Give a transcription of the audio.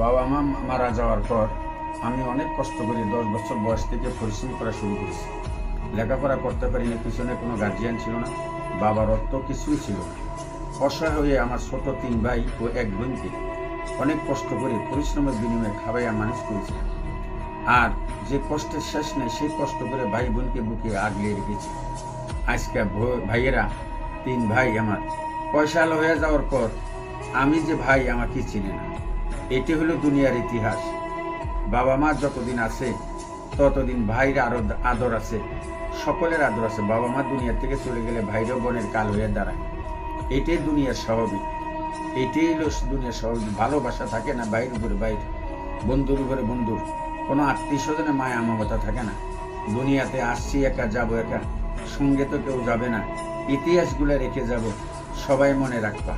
বাবা মা মারা যাওয়ার পর আমি অনেক কষ্ট করি। 10 বছর বয়স থেকে পরিশ্রম করা শুরু করেছি। লেখাপড়া করতে পারিনি, পিছনে কোনো গার্জিয়ান ছিল না, বাবার অর্থ কিছুই ছিল না। অসহায় হয়ে আমার ছোট 3 ভাই ও 1 বোনকে অনেক কষ্ট করে পরিশ্রমের বিনিময়ে খাওয়াইয়া মানুষ করেছি। আর যে কষ্টের শেষ নেই, সেই কষ্ট করে ভাই বোনকে বুকে আগলে রেখেছি। আজকে ভাইয়েরা 3 ভাই আমার পয়সালো হয়ে যাওয়ার পর আমি যে ভাই আমাকে চিনে না। এটি হলো দুনিয়ার ইতিহাস। বাবা মা যতদিন আছে ততদিন ভাইয়ের আরো আদর আছে, সকলের আদর আছে। বাবা মা দুনিয়া থেকে চলে গেলে ভাইরও বোনের কাল হয়ে দাঁড়ায়। এটাই দুনিয়ার স্বাভাবিক, এটাই হলো দুনিয়ার স্বাভাবিক। ভালোবাসা থাকে না ভাইয়ের উপরে ভাইয়ের, বন্ধুর উপরে বন্ধুর, কোনো আত্মীয় স্বজনে মায়া মমতা থাকে না। দুনিয়াতে আসছি একা, যাবো একা, সঙ্গে তো কেউ যাবে না। ইতিহাসগুলো রেখে যাব, সবাই মনে রাখবা।